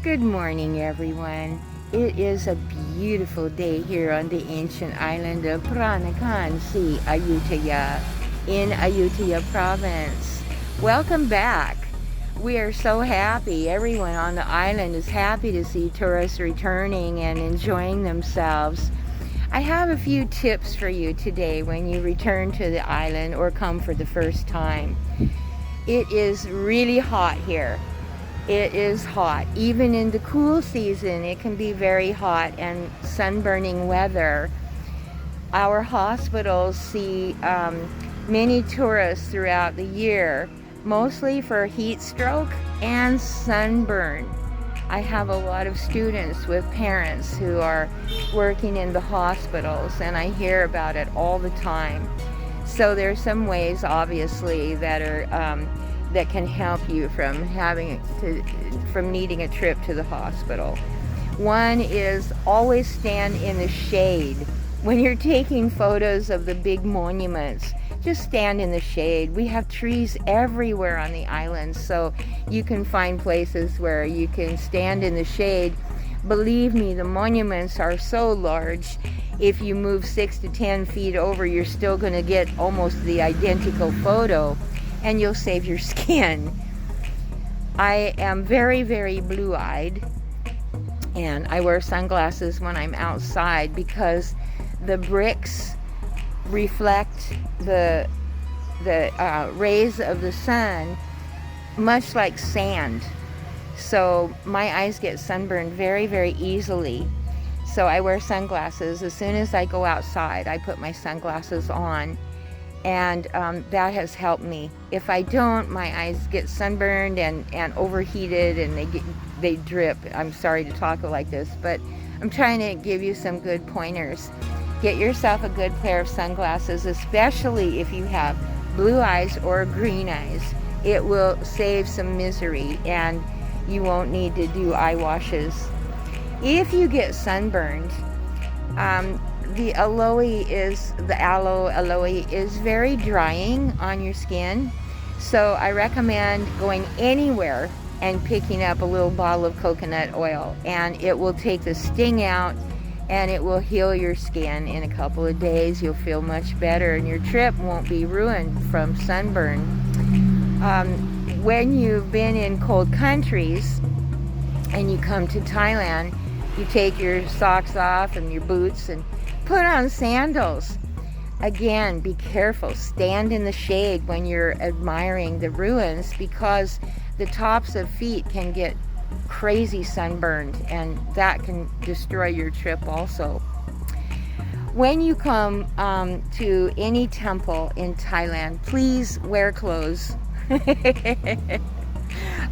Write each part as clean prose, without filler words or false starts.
Good morning, everyone. It is a beautiful day here on the ancient island of Phra Nakhon Si Ayutthaya in Ayutthaya province. Welcome back. We are so happy. Everyone on the island is happy to see tourists returning and enjoying themselves. I have a few tips for you today when you return to the island or come for the first time. It is really hot here. It is hot. Even in the cool season, it can be very hot and sunburning weather. Our hospitals see many tourists throughout the year, mostly for heat stroke and sunburn. I have a lot of students with parents who are working in the hospitals, and I hear about it all the time. So there's some ways, obviously, that are that can help you from needing a trip to the hospital. One is always stand in the shade. When you're taking photos of the big monuments, just stand in the shade. We have trees everywhere on the island, so you can find places where you can stand in the shade. Believe me, the monuments are so large. If you move 6 to 10 feet over, you're still going to get almost the identical photo, and you'll save your skin. I am very, very blue-eyed, and I wear sunglasses when I'm outside because the bricks reflect the rays of the sun much like sand. So my eyes get sunburned very, very easily. So I wear sunglasses. As soon as I go outside, I put my sunglasses on, and that has helped me. If I don't, my eyes get sunburned and overheated, and they drip. I'm sorry to talk like this, but I'm trying to give you some good pointers. Get yourself a good pair of sunglasses, especially if you have blue eyes or green eyes. It will save some misery, and you won't need to do eye washes. If you get sunburned, the aloe is very drying on your skin. So I recommend going anywhere and picking up a little bottle of coconut oil, and it will take the sting out, and it will heal your skin. In a couple of days, you'll feel much better, and your trip won't be ruined from sunburn. When you've been in cold countries and you come to Thailand, you take your socks off and your boots and put on sandals. Again, be careful. Stand in the shade when you're admiring the ruins, because the tops of feet can get crazy sunburned, and that can destroy your trip also. When you come to any temple in Thailand, please wear clothes.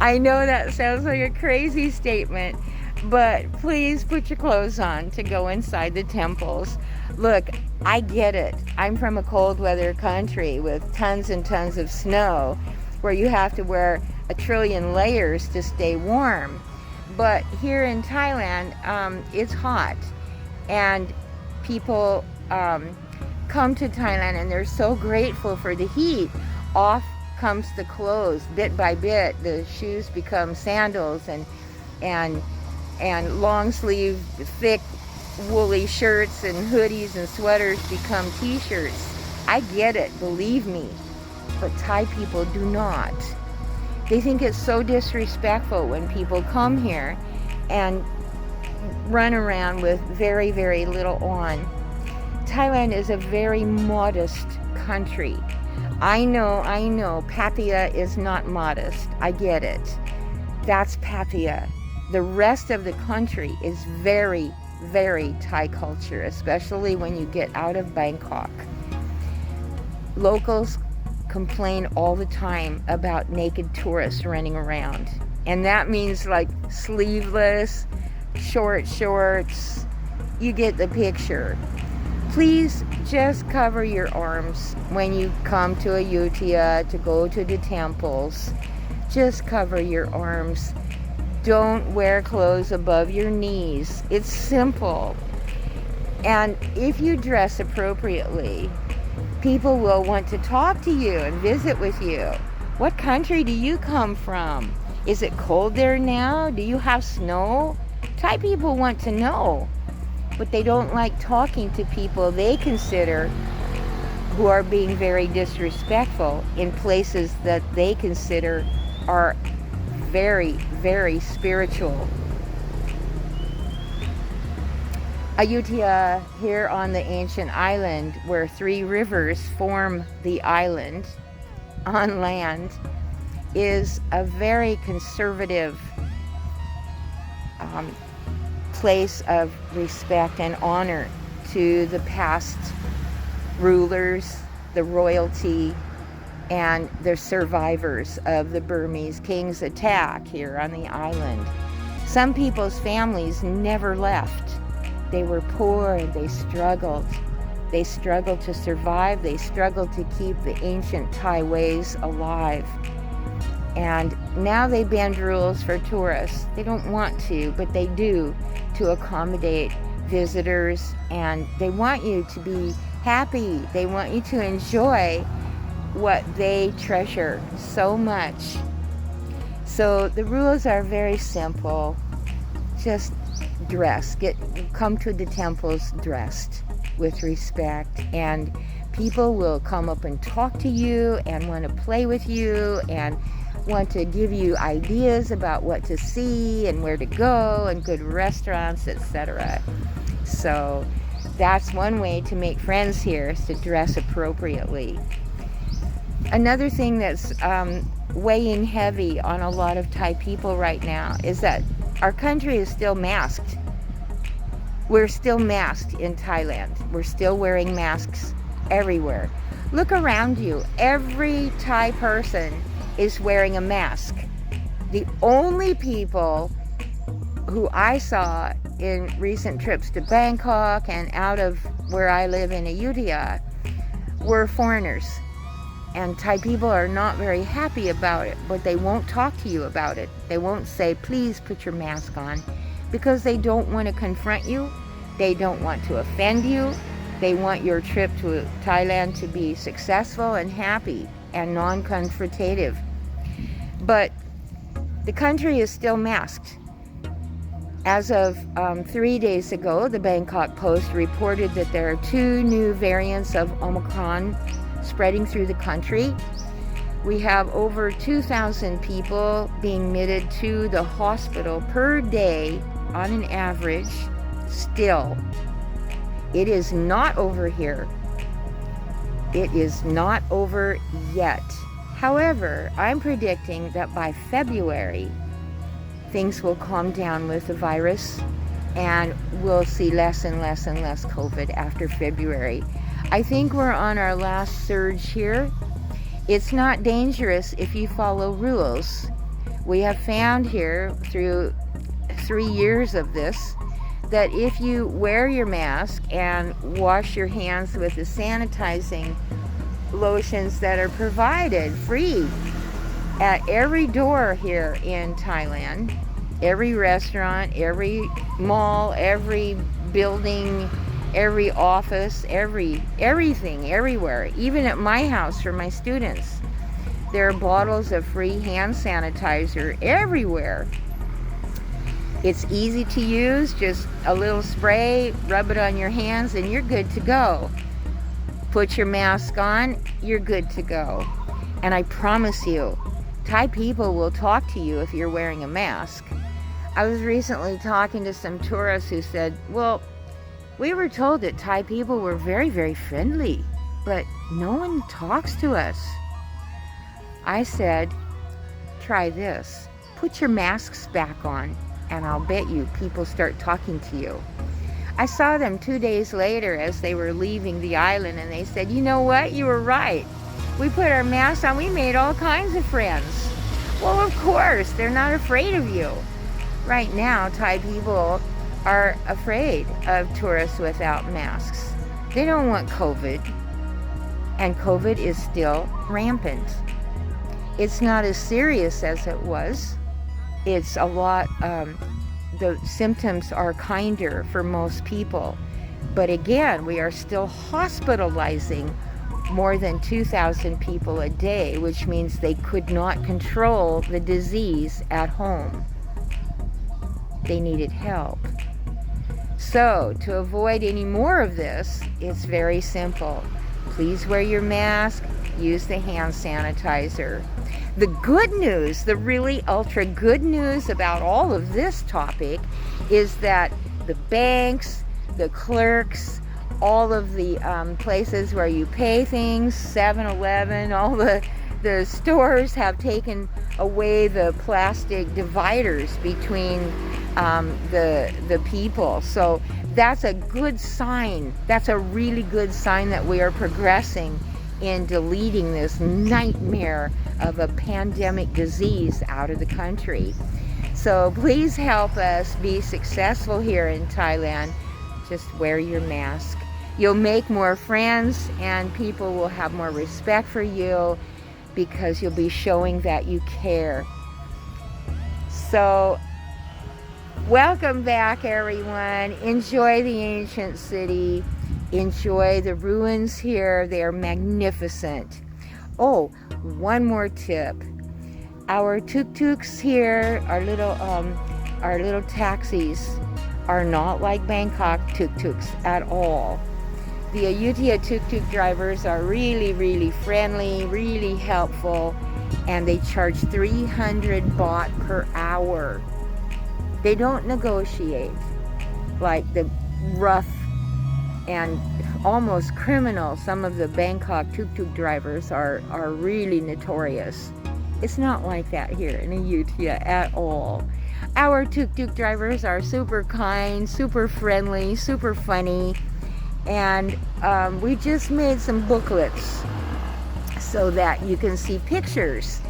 I know that sounds like a crazy statement, but please put your clothes on to go inside the temples. Look, I get it. I'm from a cold weather country with tons and tons of snow, where you have to wear a trillion layers to stay warm. But here in Thailand, it's hot, and people come to Thailand and they're so grateful for the heat. Off comes the clothes. Bit by bit, the shoes become sandals, and long sleeve, thick, woolly shirts and hoodies and sweaters become t-shirts. I get it, believe me, but Thai people do not. They think it's so disrespectful when people come here and run around with very, very little on. Thailand is a very modest country. I know, Pattaya is not modest. I get it. That's Pattaya. The rest of the country is very, very Thai culture, especially when you get out of Bangkok. Locals complain all the time about naked tourists running around, and that means like sleeveless, short shorts. You get the picture. Please just cover your arms when you come to Ayutthaya to go to the temples. Just cover your arms. Don't wear clothes above your knees. It's simple. And if you dress appropriately, people will want to talk to you and visit with you. What country do you come from? Is it cold there now? Do you have snow? Thai people want to know, but they don't like talking to people they consider who are being very disrespectful in places that they consider are very, very spiritual. Ayutthaya, here on the ancient island where 3 rivers form the island on land, is a very conservative place of respect and honor to the past rulers, the royalty, and the survivors of the Burmese king's attack here on the island. Some people's families never left. They were poor, they struggled. They struggled to survive, they struggled to keep the ancient Thai ways alive. And now they bend rules for tourists. They don't want to, but they do, to accommodate visitors, and they want you to be happy. They want you to enjoy what they treasure so much. So the rules are very simple. Just dress. Come to the temples dressed with respect, and people will come up and talk to you and want to play with you and want to give you ideas about what to see and where to go and good restaurants, etc. So that's one way to make friends here, is to dress appropriately. Another thing that's weighing heavy on a lot of Thai people right now is that our country is still masked. We're still masked in Thailand. We're still wearing masks everywhere. Look around you. Every Thai person is wearing a mask. The only people who I saw in recent trips to Bangkok and out of where I live in Ayutthaya were foreigners. And Thai people are not very happy about it, but they won't talk to you about it. They won't say, please put your mask on, because they don't want to confront you. They don't want to offend you. They want your trip to Thailand to be successful and happy and non-confrontative. But the country is still masked. As of 3 days ago, the Bangkok Post reported that there are 2 new variants of Omicron spreading through the country. We have over 2,000 people being admitted to the hospital per day on an average still. It is not over here. It is not over yet. However, I'm predicting that by February, things will calm down with the virus and we'll see less and less and less COVID after February. I think we're on our last surge here. It's not dangerous if you follow rules. We have found here through 3 years of this that if you wear your mask and wash your hands with the sanitizing lotions that are provided free at every door here in Thailand, every restaurant, every mall, every building, every office, everything, everywhere, even at my house for my students, there are bottles of free hand sanitizer everywhere. It's easy to use, just a little spray, rub it on your hands, and you're good to go. Put your mask on, you're good to go. And I promise you, Thai people will talk to you if you're wearing a mask. I was recently talking to some tourists who said, well, we were told that Thai people were very, very friendly, but no one talks to us. I said, try this. Put your masks back on, and I'll bet you people start talking to you. I saw them 2 days later as they were leaving the island, and they said, you know what? You were right. We put our masks on. We made all kinds of friends. Well, of course, they're not afraid of you. Right now, Thai people are afraid of tourists without masks. They don't want COVID, and COVID is still rampant. It's not as serious as it was. It's a lot, the symptoms are kinder for most people. But again, we are still hospitalizing more than 2,000 people a day, which means they could not control the disease at home. They needed help. So, to avoid any more of this, it's very simple. Please wear your mask, use the hand sanitizer. The good news, the really ultra good news about all of this topic is that the banks, the clerks, all of the places where you pay things, 7-Eleven, all the stores have taken away the plastic dividers between the people. So that's a good sign. That's a really good sign that we are progressing in deleting this nightmare of a pandemic disease out of the country. So please help us be successful here in Thailand. Just wear your mask. You'll make more friends and people will have more respect for you because you'll be showing that you care. So welcome back, everyone. Enjoy the ancient city. Enjoy the ruins here. They are magnificent. Oh, one more tip. Our tuk-tuks here, our little taxis, are not like Bangkok tuk-tuks at all. The Ayutthaya tuk-tuk drivers are really, really friendly, really helpful, and they charge 300 baht per hour. They don't negotiate like the rough and almost criminal. Some of the Bangkok tuk-tuk drivers are really notorious. It's not like that here in Ayutthaya at all. Our tuk-tuk drivers are super kind, super friendly, super funny, and we just made some booklets so that you can see pictures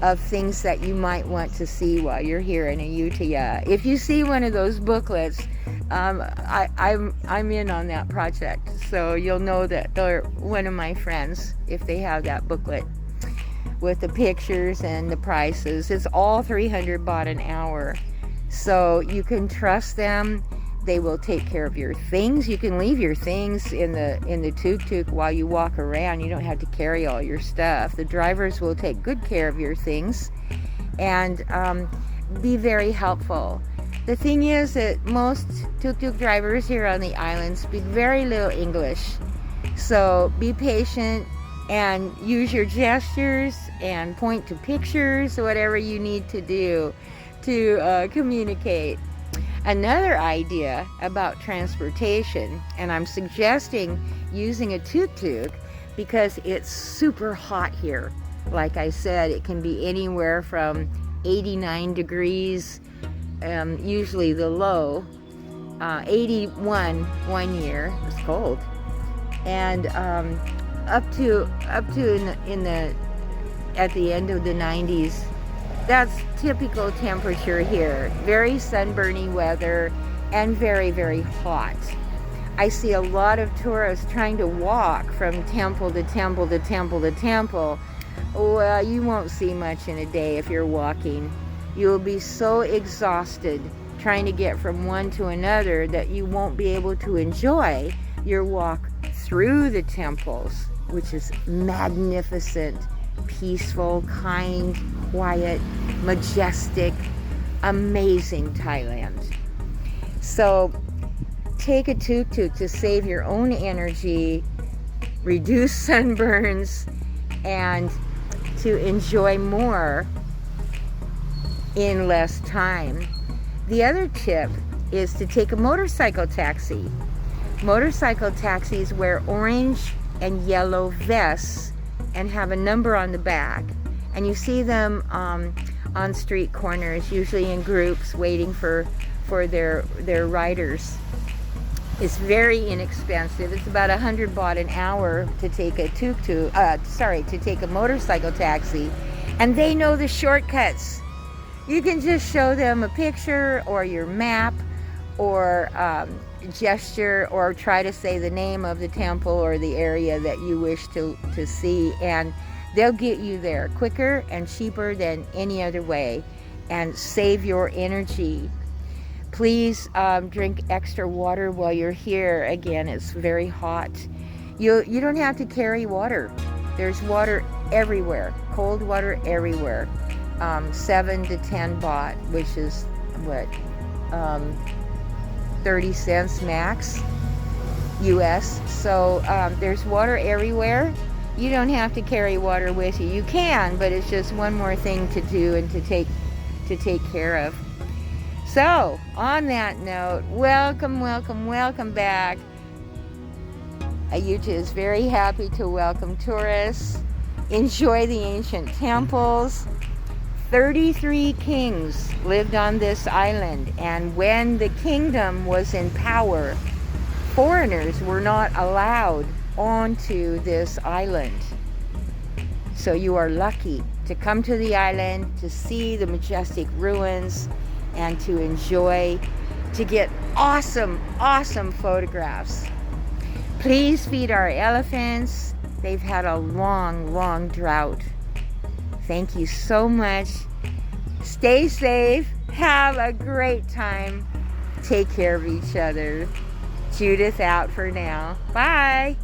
of things that you might want to see while you're here in Ayutthaya. If you see one of those booklets, I'm in on that project, so you'll know that they're one of my friends if they have that booklet with the pictures and the prices. It's all 300 baht an hour, so you can trust them. They will take care of your things. You can leave your things in the tuk-tuk while you walk around. You don't have to carry all your stuff. The drivers will take good care of your things and be very helpful. The thing is that most tuk-tuk drivers here on the island speak very little English. So be patient and use your gestures and point to pictures, whatever you need to do to communicate. Another idea about transportation, and I'm suggesting using a tuk-tuk because it's super hot here. Like I said, it can be anywhere from 89 degrees, usually the low, 81 one year, it's cold, and up to at the end of the 90s. That's typical temperature here. Very sunburny weather and very, very hot. I see a lot of tourists trying to walk from temple to temple to temple to temple. Well, you won't see much in a day if you're walking. You'll be so exhausted trying to get from one to another that you won't be able to enjoy your walk through the temples, which is magnificent, peaceful, kind, quiet, majestic, amazing Thailand. So take a tuk-tuk to save your own energy, reduce sunburns, and to enjoy more in less time. The other tip is to take a motorcycle taxi. Motorcycle taxis wear orange and yellow vests and have a number on the back, and you see them on street corners, usually in groups, waiting for their riders. It's very inexpensive. It's about 100 baht an hour to take a to take a motorcycle taxi, and they know the shortcuts. You can just show them a picture or your map or gesture or try to say the name of the temple or the area that you wish to see, and they'll get you there quicker and cheaper than any other way and save your energy. Please drink extra water while you're here. Again, it's very hot. You don't have to carry water. There's water everywhere, cold water everywhere. 7 to 10 baht, which is what, 30 cents max US. So there's water everywhere. You don't have to carry water with you. You can, but it's just one more thing to do and to take care of. So on that note, welcome back. Ayutthaya is very happy to welcome tourists. Enjoy the ancient temples. 33 kings lived on this island, and when the kingdom was in power, foreigners were not allowed onto this island. So you are lucky to come to the island, to see the majestic ruins, and to enjoy, to get awesome photographs. Please feed our elephants. They've had a long drought. Thank you so much. Stay safe. Have a great time. Take care of each other. Judith out for now. Bye.